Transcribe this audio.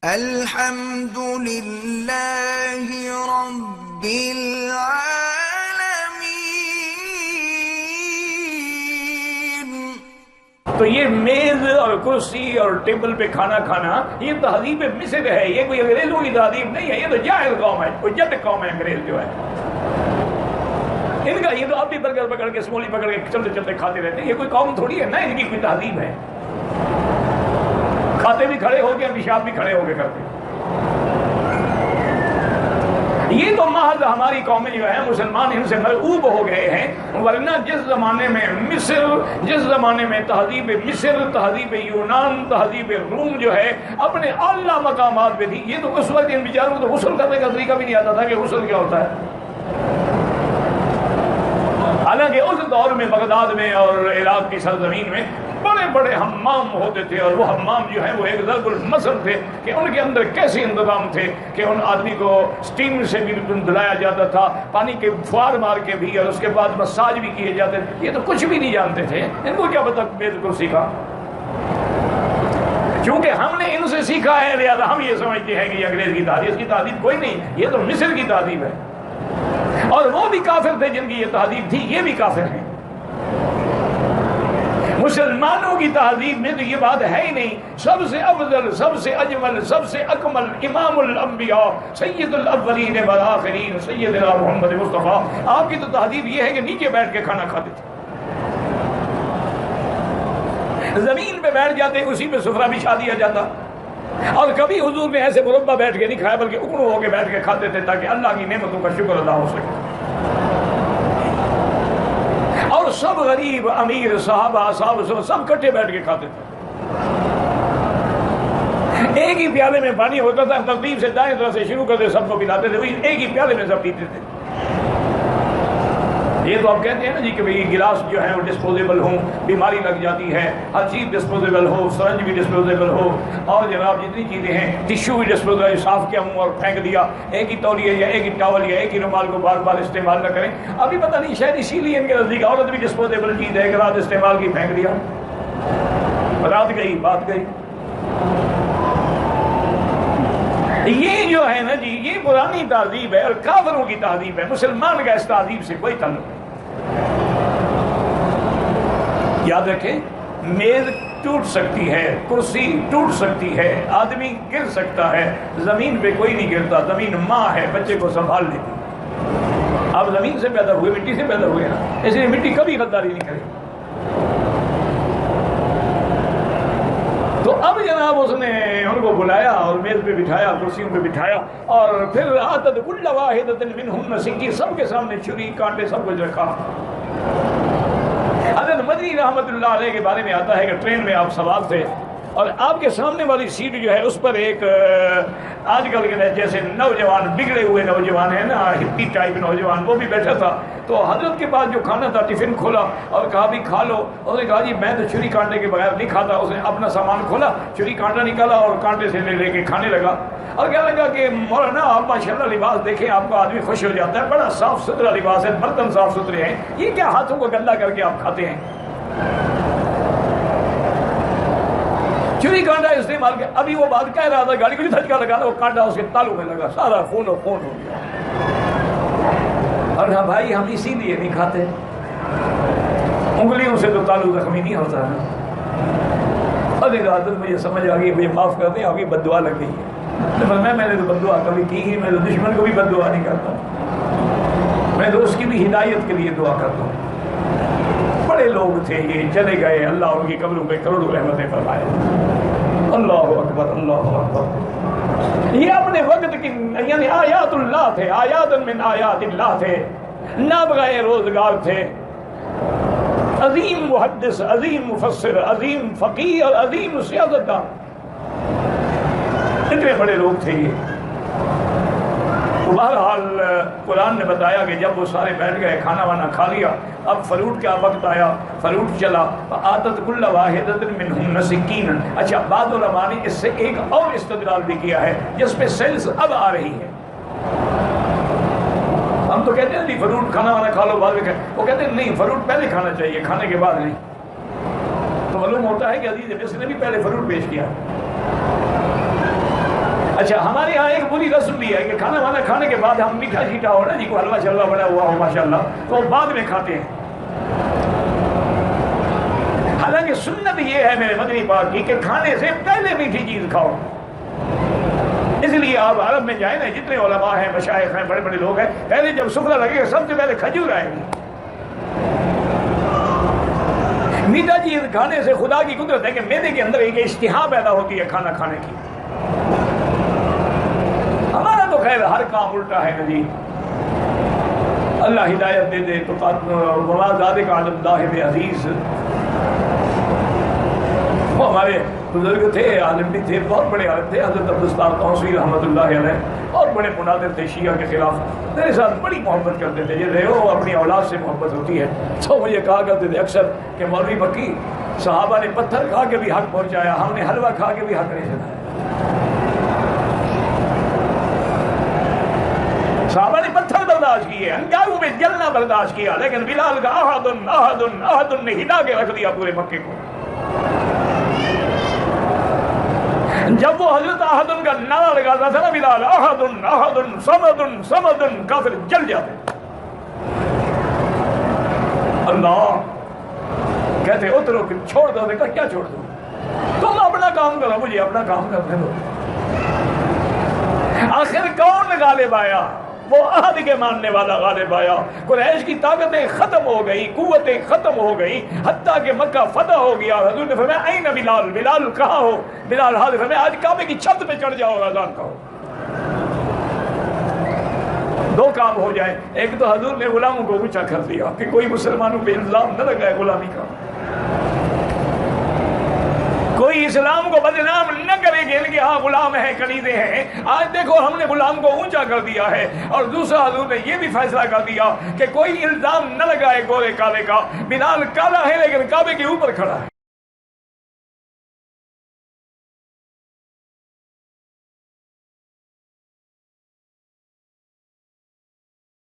الحمد للہ رب العالمین۔ تو یہ میز اور کرسی اور ٹیبل پہ کھانا کھانا یہ تہذیب مصر ہے، یہ کوئی انگریزوں کی تہذیب نہیں ہے، یہ تو جاہل قوم ہے، کوئی جد قوم ہے انگریز جو ہے۔ ان کا یہ تو اب بھی برگر پکڑ کے سمولی پکڑ کے چلتے چلتے کھاتے رہتے ہیں، یہ کوئی قوم تھوڑی ہے، نہ ان کی کوئی تہذیب ہے۔ کھاتے بھی کھڑے ہو کے، پیشاب بھی کھڑے ہو کے کرتے۔ یہ تو محض ہماری قومیں جو ہیں مسلمان ان سے مرعوب ہو گئے ہیں، ورنہ جس زمانے میں مصر، جس زمانے میں تہذیب مصر، تہذیب یونان، تہذیب روم جو ہے اپنے اعلیٰ مقامات پہ تھی، یہ تو اس وقت ان بیچاروں کو تو غسل کرنے کا طریقہ بھی نہیں آتا تھا کہ غسل کیا ہوتا ہے۔ حالانکہ اس دور میں بغداد میں اور عراق کی سرزمین میں بڑے بڑے حمام ہوتے تھے، اور وہ حمام جو ہے وہ ایک ضرب المثل تھے کہ ان کے اندر کیسے انتظام تھے کہ ان آدمی کو سٹیم سے بھی دلایا جاتا تھا، پانی کے فوار مار کے بھی، اور اس کے بعد مساج بھی کیے جاتے تھے۔ یہ تو کچھ بھی نہیں جانتے تھے، ان کو کیا پتہ میز کرسی کا؟ چونکہ ہم نے ان سے سیکھا ہے لہذا ہم یہ سمجھتے ہیں کہ یہ انگریز کی تہذیب، اس کی تہذیب کوئی نہیں، یہ تو مصر کی تہذیب ہے، اور وہ بھی کافر تھے جن کی یہ تہذیب تھی، یہ بھی کافر ہیں۔ مسلمانوں کی تہذیب میں تو یہ بات ہے ہی نہیں۔ سب سے افضل، سب سے اجمل، سب سے اکمل امام الانبیاء، سید الاولین والآخرین، سیدنا محمد مصطفیٰ، آپ کی تو تہذیب یہ ہے کہ نیچے بیٹھ کے کھانا کھاتے تھے، زمین پہ بیٹھ جاتے، اسی پہ سفرہ بچھا دیا جاتا، اور کبھی حضور نے ایسے مربع بیٹھ کے نہیں کھایا بلکہ اکڑو ہو کے بیٹھ کے کھاتے تھے تاکہ اللہ کی نعمتوں کا شکر ادا ہو سکے۔ اور سب غریب، امیر، صحابہ، اصحاب سب کٹھے بیٹھ کے کھاتے تھے، ایک ہی پیالے میں پانی ہوتا تھا، ترتیب سے دائیں طرف سے شروع کرتے سب کو پلاتے تھے، وہی ایک ہی پیالے میں سب پیتے تھے۔ یہ تو آپ کہتے ہیں نا جی کہ بھئی گلاس جو ہے وہ ڈسپوزیبل ہوں، بیماری لگ جاتی ہے، ہر چیز ڈسپوزیبل ہو، سرنج بھی ڈسپوزیبل ہو، اور جناب جتنی چیزیں ہیں، ٹشو بھی ڈسپوزیبل، صاف کیا منہ اور پھینک دیا، ایک ہی تولیہ یا ایک ہی ٹاول یا ایک ہی رومال کو بار بار استعمال نہ کریں۔ ابھی پتہ نہیں شاید اسی لیے ان کے نزدیک عورت بھی ڈسپوزیبل چیز ہے، ایک رات استعمال کی پھینک دیا، رات گئی بات گئی۔ یہ جو ہے نا جی یہ پرانی تہذیب ہے اور کافروں کی تہذیب ہے، مسلمان کا اس تہذیب سے کوئی تعلق نہیں۔ یاد رکھیں، میز ٹوٹ سکتی ہے، کرسی ٹوٹ سکتی ہے، آدمی گر سکتا ہے، زمین پہ کوئی نہیں گرتا، زمین ماں ہے، بچے کو سنبھال لیتی۔ آپ زمین سے پیدا ہوئے، مٹی سے پیدا ہوئے نا، اس لیے مٹی کبھی غداری نہیں کرے۔ تو اب جناب اس نے ان کو بلایا اور میز پہ بٹھایا، کرسیوں پہ بٹھایا، اور پھر آتت کل واحدۃ منہن سکین، سب کے سامنے چھری کانٹے سب کچھ رکھا۔ حضرت مدنی رحمت اللہ علیہ کے بارے میں آتا ہے کہ ٹرین میں آپ سوار تھے اور آپ کے سامنے والی سیٹ جو ہے اس پر ایک آج کل کے جیسے نوجوان، بگڑے ہوئے نوجوان ہیں نا، ہپی ٹائپ نوجوان، وہ بھی بیٹھا تھا۔ تو حضرت کے پاس جو کھانا تھا ٹفن کھولا اور کہا بھی کھا لو، اس نے کہا جی میں تو چھری کانٹے کے بغیر نہیں کھاتا۔ اس نے اپنا سامان کھولا، چھری کانٹا نکالا اور کانٹے سے لے کے کھانے لگا، اور کہنے لگا کہ مولانا آپ ماشاءاللہ لباس دیکھیں، آپ کو آدمی خوش ہو جاتا ہے، بڑا صاف ستھرا لباس ہے، برتن صاف ستھرے ہیں، یہ کیا ہاتھوں کو گندا کر کے آپ کھاتے ہیں؟ چھری کانٹا استعمال کیا؟ ابھی وہ بات کہہ رہا تھا، گاڑی کو دھچکا لگا، وہ کانٹا اس کے تالوں میں لگا، سارا خون و خون ہو گیا۔ اور ہاں بھائی ہم اسی لیے نہیں کھاتے، انگلیوں سے تو تالو زخمی نہیں ہوتا ہے۔ اور ایک عادت مجھے سمجھ آ گئی، مجھے معاف کر دیں، آپ کی بد دعا لگ گئی ہے۔ میں نے تو بد دعا کبھی کی ہی، میں تو دشمن کو بھی بد دعا نہیں کرتا، میں تو اس کی بھی ہدایت کے لیے دعا کرتا ہوں۔ بڑے لوگ تھے یہ، چلے گئے، اللہ ان کی قبروں پہ کروڑوں رحمتیں فرمائے۔ اللہ اکبر، اللہ اکبر۔ یہ اپنے وقت کی یعنی آیات اللہ تھے، آیات من آیات اللہ تھے، نابغہ روزگار تھے، عظیم محدث، عظیم مفسر، عظیم فقیہ اور عظیم سیاستدان، اتنے بڑے لوگ تھے یہ۔ بہرحال قرآن نے بتایا کہ جب وہ سارے بیٹھ گئے، کھانا وانا کھا لیا، اب فروٹ کا وقت آیا، فروٹ چلا، آتت کل واحدۃ منہن سکینا۔ اچھا، بعض علماء نے اس سے ایک اور استدلال بھی کیا ہے جس پہ سیلز اب آ رہی ہے۔ ہم تو کہتے ہیں جی فروٹ کھانا وانا کھا لو بعد میں، وہ کہتے ہیں نہیں، فروٹ پہلے کھانا چاہیے، کھانے کے بعد نہیں۔ تو معلوم ہوتا ہے کہ عزیز مصر نے بھی پہلے فروٹ پیش کیا۔ اچھا ہمارے یہاں ایک بری رسم بھی ہے کہ کھانا وانا کھانے کے بعد ہم میٹھا شیٹھا ہو نا جی کو حلوہ شلوہ بڑا ہوا ہو ماشاءاللہ تو وہ بعد میں کھاتے ہیں. حالانکہ سنت یہ ہے میرے مدنی پاک کی کہ کھانے سے پہلے میٹھی چیز کھاؤ. اس لیے آپ عرب میں جائیں نا جتنے علماء ہیں مشائخ ہیں بڑے بڑے لوگ ہیں پہلے جب سفرہ لگے گا سب سے پہلے کھجور آئے گی. میٹھا چیز کھانے سے خدا کی قدرت ہے کہ معدے کے اندر ایک اشتہا پیدا ہوتی ہے کھانا کھانے کی. ہمارا تو خیر ہر کام الٹا ہے نا جی. اللہ ہدایت دے دے تو وما ذالک علی اللہ بعزیز. وہ ہمارے بزرگ تھے عالم بھی تھے بہت بڑے عالم تھے حضرت عبدالستار قوسی رحمۃ اللہ علیہ اور بڑے مناظر تھے شیعہ کے خلاف. میرے ساتھ بڑی محبت کرتے تھے. یہ رہو اپنی اولاد سے محبت ہوتی ہے تو مجھے کہا کرتے تھے اکثر کہ مولوی مکی صحابہ نے پتھر کھا کے بھی حق پہنچایا ہم نے حلوہ کھا کے بھی حق نہیں سنایا. صحابہ نے پتھر برداشت کیے انگاروں میں جلنا برداشت کیا لیکن بلال کا احدن احدن احدن نے ہلا کے رکھ دیا پورے مکے کو. جب وہ حضرت احدن کا نعرہ لگاتا تھا نا بلال احدن احدن صمدن صمدن کافر جل جاتے. اللہ کہتے اترو کہ چھوڑ دو. دیکھا کیا چھوڑ دو تم اپنا کام کرو مجھے اپنا کام کرنے دو. آخر کون غالب آیا؟ وہ عہد کے ماننے والا غالب آیا. قریش کی طاقتیں ختم ہو گئی قوتیں ختم ہو گئی حتیٰ کہ مکہ فتح ہو گیا. حضور نے فرمایا این بلال بلال کہاں ہو؟ بلال حاضر. فرمایا آج کعبے کی چھت پہ چڑھ جاؤ اذان کہو. دو کام ہو جائے. ایک تو حضور نے غلاموں کو اونچا کر دیا کہ کوئی مسلمانوں پہ الزام نہ لگائے غلامی کا. کوئی اسلام کو بدنام نہ کرے کہ ان کے ہاں غلام ہیں کلیدے ہیں. آج دیکھو ہم نے غلام کو اونچا کر دیا ہے. اور دوسرا حضور نے یہ بھی فیصلہ کر دیا کہ کوئی الزام نہ لگائے گورے کالے کا. بلال کالا ہے لیکن کعبے کے اوپر کھڑا ہے.